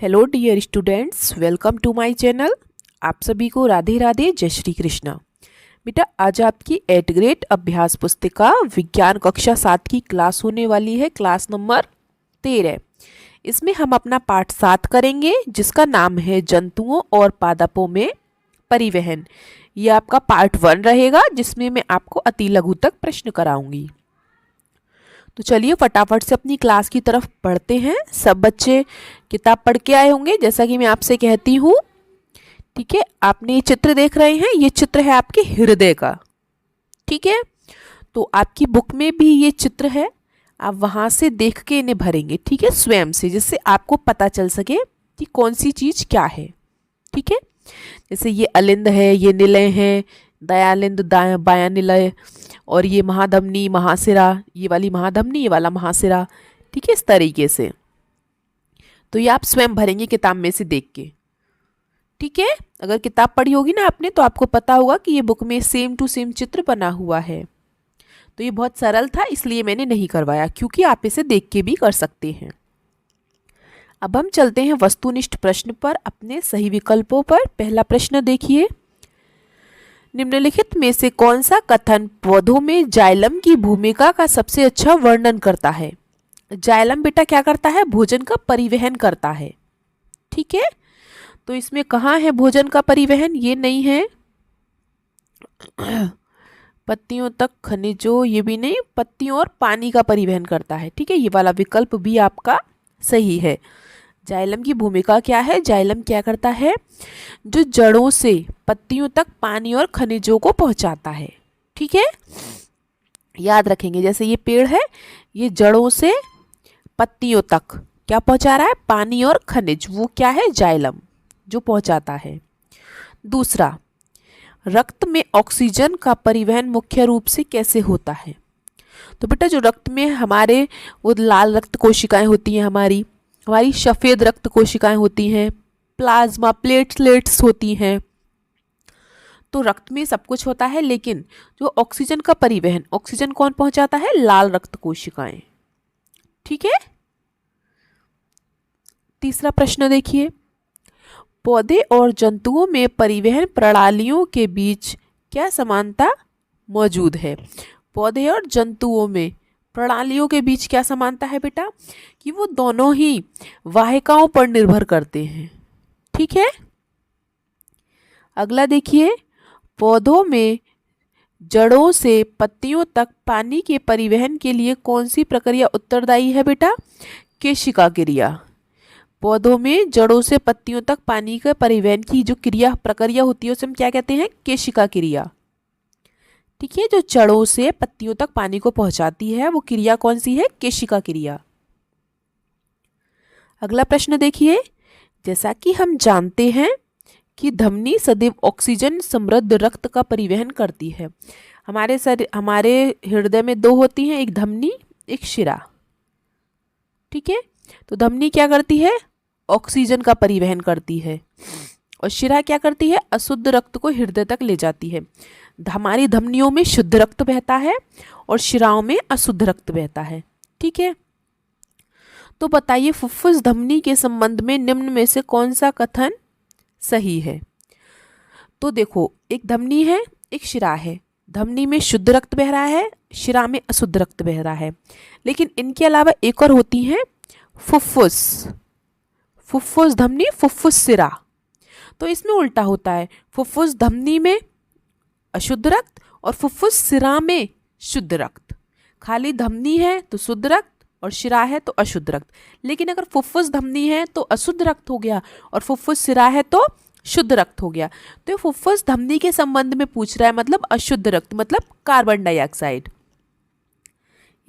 Hello dear students, welcome to my channel. आप सभी को राधे राधे, जय श्री कृष्णा। बेटा, आज आपकी 8th ग्रेड अभ्यास पुस्तिका विज्ञान कक्षा 7 की क्लास होने वाली है, क्लास नंबर 13। इसमें हम अपना पाठ 7 करेंगे, जिसका नाम है जंतुओं और पादपों में परिवहन। ये आपका पार्ट 1 रहेगा, जिसमें मैं आपको अति लघु तक प्रश्न कराऊंगी। तो चलिए फटाफट से अपनी क्लास की तरफ पढ़ते हैं। सब बच्चे किताब पढ़ के आए होंगे, जैसा कि मैं आपसे कहती हूँ। ठीक है, आपने ये चित्र देख रहे हैं, ये चित्र है आपके हृदय का। ठीक है, तो आपकी बुक में भी ये चित्र है, आप वहाँ से देख के इन्हें भरेंगे। ठीक है, स्वयं से, जिससे आपको पता चल सके कि कौन सी चीज़ क्या है। ठीक है, जैसे ये अलिंद है, ये निलय है, दयालिंद बाया निलय, और ये महाधमनी महासिरा, ये वाली महाधमनी, ये वाला महासिरा। ठीक है, इस तरीके से। तो ये आप स्वयं भरेंगे किताब में से देख के। ठीक है, अगर किताब पढ़ी होगी ना आपने, तो आपको पता होगा कि ये बुक में सेम टू सेम चित्र बना हुआ है। तो ये बहुत सरल था, इसलिए मैंने नहीं करवाया, क्योंकि आप इसे देख के भी कर सकते हैं। अब हम चलते हैं वस्तुनिष्ठ प्रश्न पर, अपने सही विकल्पों पर। पहला प्रश्न देखिए, निम्नलिखित में से कौन सा कथन पौधों में जाइलम की भूमिका का सबसे अच्छा वर्णन करता है। जाइलम बेटा क्या करता है? भोजन का परिवहन करता है। ठीक है, तो इसमें कहाँ है भोजन का परिवहन? ये नहीं है। पत्तियों तक खनिजों, ये भी नहीं। पत्तियों और पानी का परिवहन करता है। ठीक है, ये वाला विकल्प भी आपका सही है। जाइलम की भूमिका क्या है? जाइलम क्या करता है? जो जड़ों से पत्तियों तक पानी और खनिजों को पहुंचाता है। ठीक है, याद रखेंगे। जैसे ये पेड़ है, ये जड़ों से पत्तियों तक क्या पहुंचा रहा है? पानी और खनिज। वो क्या है? जाइलम, जो पहुंचाता है। दूसरा, रक्त में ऑक्सीजन का परिवहन मुख्य रूप से कैसे होता है? तो बेटा, जो रक्त में हमारे वो लाल रक्त कोशिकाएं होती हैं, हमारी सफ़ेद रक्त कोशिकाएं होती हैं, प्लाज्मा प्लेटलेट्स होती हैं। तो रक्त में सब कुछ होता है, लेकिन जो ऑक्सीजन का परिवहन, ऑक्सीजन कौन पहुंचाता है? लाल रक्त कोशिकाएं। ठीक है, तीसरा प्रश्न देखिए, पौधे और जंतुओं में परिवहन प्रणालियों के बीच क्या समानता मौजूद है? पौधे और जंतुओं में प्रणालियों के बीच क्या समानता है बेटा? कि वो दोनों ही वाहिकाओं पर निर्भर करते हैं। ठीक है, अगला देखिए, पौधों में जड़ों से पत्तियों तक पानी के परिवहन के लिए कौन सी प्रक्रिया उत्तरदायी है बेटा? केशिका क्रिया। पौधों में जड़ों से पत्तियों तक पानी के परिवहन की जो प्रक्रिया होती है, उसे हम क्या कहते हैं? केशिका क्रिया। ठीक है, जो जड़ों से पत्तियों तक पानी को पहुंचाती है, वो क्रिया कौन सी है? केशिका क्रिया। अगला प्रश्न देखिए, जैसा कि हम जानते हैं कि धमनी सदैव ऑक्सीजन समृद्ध रक्त का परिवहन करती है। हमारे हृदय में दो होती हैं, एक धमनी, एक शिरा। ठीक है, तो धमनी क्या करती है? ऑक्सीजन का परिवहन करती है, और शिरा क्या करती है? अशुद्ध रक्त को हृदय तक ले जाती है। हमारी धमनियों में शुद्ध रक्त बहता है और शिराओं में अशुद्ध रक्त बहता है। ठीक है, तो बताइए, फुफ्फुस धमनी के संबंध में निम्न में से कौन सा कथन सही है? तो देखो, एक धमनी है, एक शिरा है। धमनी में शुद्ध रक्त बह रहा है, शिरा में अशुद्ध रक्त बह रहा है। लेकिन इनके अलावा एक और होती हैं, फुफ्फुस। फुफ्फुस धमनी, फुफ्फुस शिरा। तो इसमें उल्टा होता है, फुफ्फुस धमनी में अशुद्ध रक्त और फुफ्फुस शिरा में शुद्ध रक्त। खाली धमनी है तो शुद्ध रक्त, और शिरा है तो अशुद्ध रक्त। लेकिन अगर फुफ्फुस धमनी है तो अशुद्ध रक्त हो गया, और फुफ्फुस शिरा है तो शुद्ध रक्त हो गया। तो फुफ्फुस धमनी के संबंध में पूछ रहा है, मतलब अशुद्ध रक्त, मतलब कार्बन डाइऑक्साइड।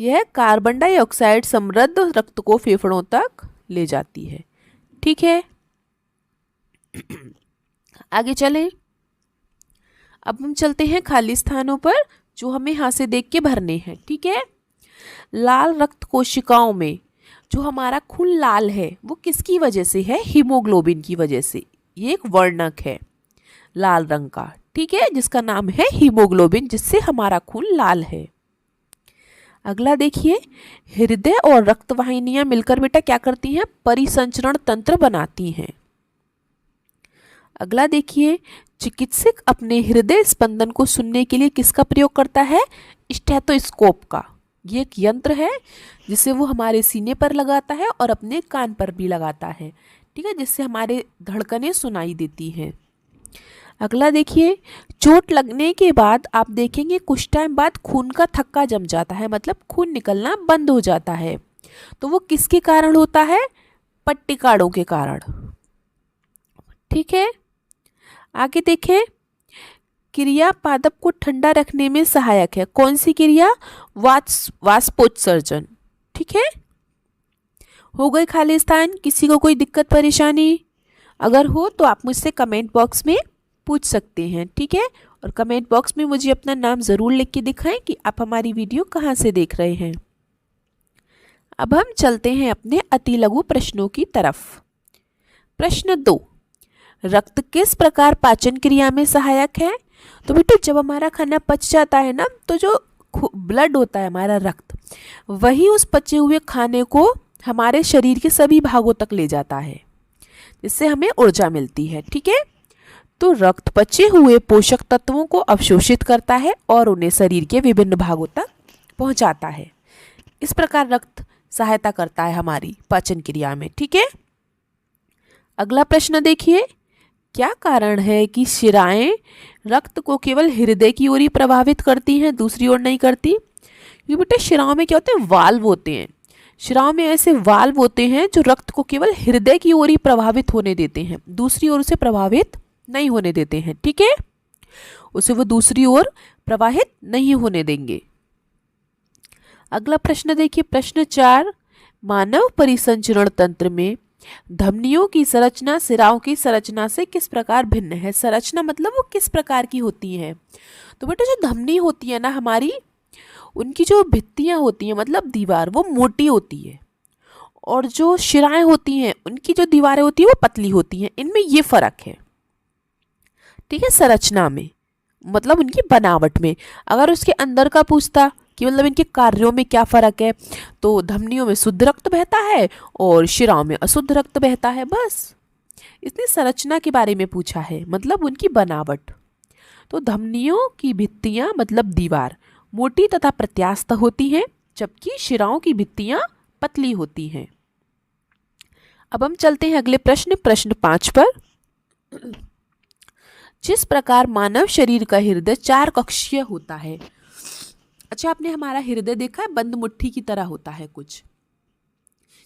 यह कार्बन डाइऑक्साइड समृद्ध रक्त को फेफड़ों तक ले जाती है। ठीक है, आगे चलें। अब हम चलते हैं खाली स्थानों पर, जो हमें यहाँ से देख के भरने हैं। ठीक है, लाल रक्त कोशिकाओं में जो हमारा खून लाल है, वो किसकी वजह से है? हीमोग्लोबिन की वजह से। ये एक वर्णक है लाल रंग का, ठीक है, जिसका नाम है हीमोग्लोबिन, जिससे हमारा खून लाल है। अगला देखिए, हृदय और रक्त वाहिनियां मिलकर बेटा क्या करती हैं, परिसंचरण तंत्र बनाती हैं। अगला देखिए, चिकित्सक अपने हृदय स्पंदन को सुनने के लिए किसका प्रयोग करता है, स्टेथोस्कोप का। ये एक यंत्र है जिसे वो हमारे सीने पर लगाता है और अपने कान पर भी लगाता है, ठीक है, जिससे हमारे धड़कनें सुनाई देती हैं। अगला देखिए, चोट लगने के बाद आप देखेंगे कुछ टाइम बाद खून का थक्का जम जाता है, मतलब खून निकलना बंद हो जाता है। तो वो किसके कारण होता है, पट्टिकाओं के कारण। ठीक है, आगे देखें, क्रिया पादप को ठंडा रखने में सहायक है। कौन सी क्रिया, वाष्पोत्सर्जन। ठीक है, हो गई खालिस्तान। किसी को कोई दिक्कत परेशानी अगर हो तो आप मुझसे कमेंट बॉक्स में पूछ सकते हैं। ठीक है, और कमेंट बॉक्स में मुझे अपना नाम ज़रूर लिख के दिखाएं कि आप हमारी वीडियो कहाँ से देख रहे हैं। अब हम चलते हैं अपने अति लघु प्रश्नों की तरफ। प्रश्न 2, रक्त किस प्रकार पाचन क्रिया में सहायक है। तो बेटा जब हमारा खाना पच जाता है ना, तो जो ब्लड होता है हमारा रक्त, वही उस पचे हुए खाने को हमारे शरीर के सभी भागों तक ले जाता है, जिससे हमें ऊर्जा मिलती है। ठीक है, तो रक्त पचे हुए पोषक तत्वों को अवशोषित करता है और उन्हें शरीर के विभिन्न भागों तक पहुंचाता है। इस प्रकार रक्त सहायता करता है हमारी पाचन क्रिया में। ठीक है, अगला प्रश्न देखिए, क्या कारण है कि शिराएं रक्त को केवल हृदय की ओर ही प्रभावित करती हैं, दूसरी ओर नहीं करती। क्योंकि बेटा शिराओं में क्या होते हैं, वाल्व होते हैं। शिराओं में ऐसे वाल्व होते हैं जो रक्त को केवल हृदय की ओर ही प्रभावित होने देते हैं, दूसरी ओर से प्रभावित नहीं होने देते हैं। ठीक है, उसे वो दूसरी ओर प्रवाहित नहीं होने देंगे। अगला प्रश्न देखिए, प्रश्न 4, मानव परिसंचरण तंत्र में धमनियों की संरचना शिराओं की संरचना से किस प्रकार भिन्न है। संरचना मतलब वो किस प्रकार की होती है। तो बेटा जो धमनी होती है ना हमारी, उनकी जो भित्तियां होती हैं मतलब दीवार, वो मोटी होती है, और जो शिराएं होती हैं उनकी जो दीवारें होती हैं वो पतली होती हैं। इनमें ये फर्क है। ठीक है, संरचना में मतलब उनकी बनावट में। अगर उसके अंदर का पूछता कि मतलब इनके कार्यों में क्या फ़र्क है, तो धमनियों में शुद्ध रक्त बहता है और शिराओं में अशुद्ध रक्त बहता है, बस। इसने संरचना के बारे में पूछा है, मतलब उनकी बनावट। तो धमनियों की भित्तियां मतलब दीवार मोटी तथा प्रत्यास्थ होती हैं, जबकि शिराओं की भित्तियां पतली होती हैं। अब हम चलते हैं अगले प्रश्न, प्रश्न 5 पर। जिस प्रकार मानव शरीर का हृदय 4 कक्षीय होता है। अच्छा, आपने हमारा हृदय देखा है, बंद मुट्ठी की तरह होता है कुछ।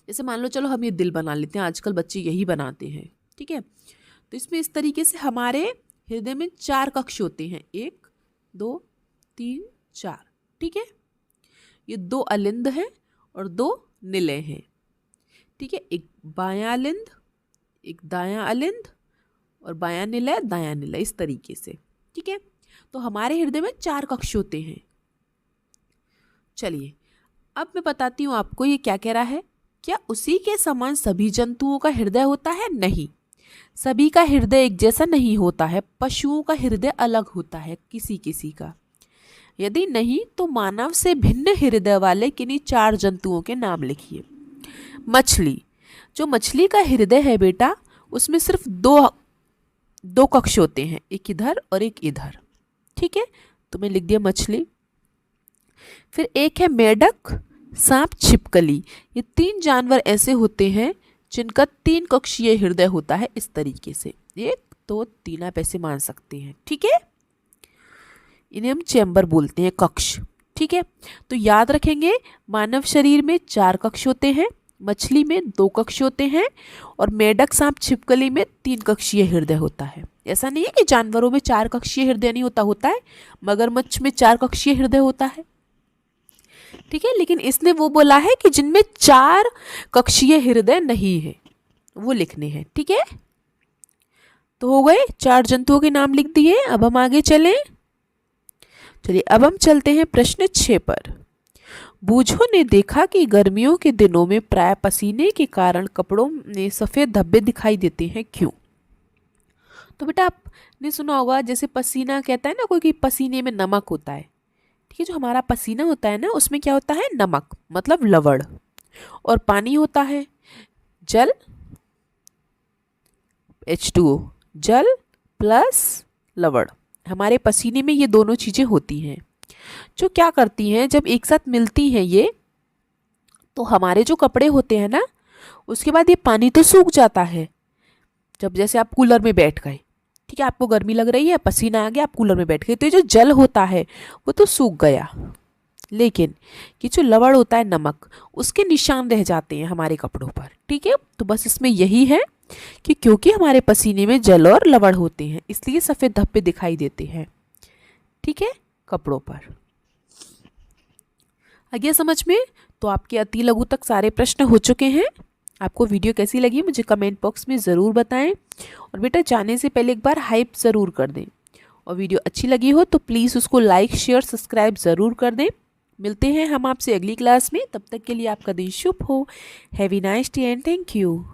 जैसे मान लो चलो हम ये दिल बना लेते हैं, आजकल बच्चे यही बनाते हैं। ठीक है, तो इसमें इस तरीके से हमारे हृदय में 4 कक्ष होते हैं, 1 2 3 4। ठीक है, ये 2 अलिंद हैं और 2 निलय हैं। ठीक है, एक बायां अलिंद, एक दायां अलिंद और बायां निलय दायां निलय, इस तरीके से। ठीक है, तो हमारे हृदय में 4 कक्ष होते हैं। चलिए अब मैं बताती हूँ आपको ये क्या कह रहा है। क्या उसी के समान सभी जंतुओं का हृदय होता है? नहीं, सभी का हृदय एक जैसा नहीं होता है। पशुओं का हृदय अलग होता है किसी किसी का। यदि नहीं तो मानव से भिन्न हृदय वाले किन्हीं 4 जंतुओं के नाम लिखिए। मछली, जो मछली का हृदय है बेटा, उसमें सिर्फ दो कक्ष होते हैं, एक इधर और एक इधर। ठीक है, तो मैं लिख दिया मछली। फिर एक है मेढक, सांप, छिपकली। ये 3 जानवर ऐसे होते हैं जिनका 3 कक्षीय हृदय होता है, इस तरीके से 1 2 3 आप ऐसे मान सकते हैं। ठीक है, इन्हें हम चैम्बर बोलते हैं, कक्ष। ठीक है, तो याद रखेंगे मानव शरीर में 4 कक्ष होते हैं, मछली में 2 कक्ष होते हैं और मेढक, सांप, छिपकली में 3 कक्षीय हृदय होता है। ऐसा नहीं है कि जानवरों में 4 कक्षीय हृदय नहीं होता है। मगरमच्छ में 4 कक्षीय हृदय होता है। ठीक है, लेकिन इसने वो बोला है कि जिनमें 4 कक्षीय हृदय नहीं है वो लिखने हैं। ठीक है, तो हो गए 4 जंतुओं के नाम लिख दिए। अब हम आगे चलें। चलिए अब हम चलते हैं प्रश्न 6 पर। बूझों ने देखा कि गर्मियों के दिनों में प्राय पसीने के कारण कपड़ों में सफ़ेद धब्बे दिखाई देते हैं, क्यों? तो बेटा आपने सुना होगा, जैसे पसीना कहता है ना कोई, कि पसीने में नमक होता है। ठीक है। जो हमारा पसीना होता है ना, उसमें क्या होता है, नमक मतलब लवण, और पानी होता है जल, H2O, जल प्लस लवण। हमारे पसीने में ये दोनों चीज़ें होती हैं, जो क्या करती हैं, जब एक साथ मिलती हैं ये, तो हमारे जो कपड़े होते हैं ना, उसके बाद ये पानी तो सूख जाता है। जब जैसे आप कूलर में बैठ गए, ठीक है, आपको गर्मी लग रही है, पसीना आ गया, आप कूलर में बैठ गए, तो ये जो जल होता है वो तो सूख गया, लेकिन ये जो लवण होता है, नमक, उसके निशान रह जाते हैं हमारे कपड़ों पर। ठीक है, तो बस इसमें यही है कि क्योंकि हमारे पसीने में जल और लवण होते हैं, इसलिए सफ़ेद धब्बे दिखाई देते हैं, ठीक है, कपड़ों पर। आ गया समझ में? तो आपके अति लघु तक सारे प्रश्न हो चुके हैं। आपको वीडियो कैसी लगी मुझे कमेंट बॉक्स में ज़रूर बताएं, और बेटा जाने से पहले एक बार हाइप ज़रूर कर दें, और वीडियो अच्छी लगी हो तो प्लीज़ उसको लाइक शेयर सब्सक्राइब ज़रूर कर दें। मिलते हैं हम आपसे अगली क्लास में, तब तक के लिए आपका दिन शुभ हो। Have a nice day and thank you.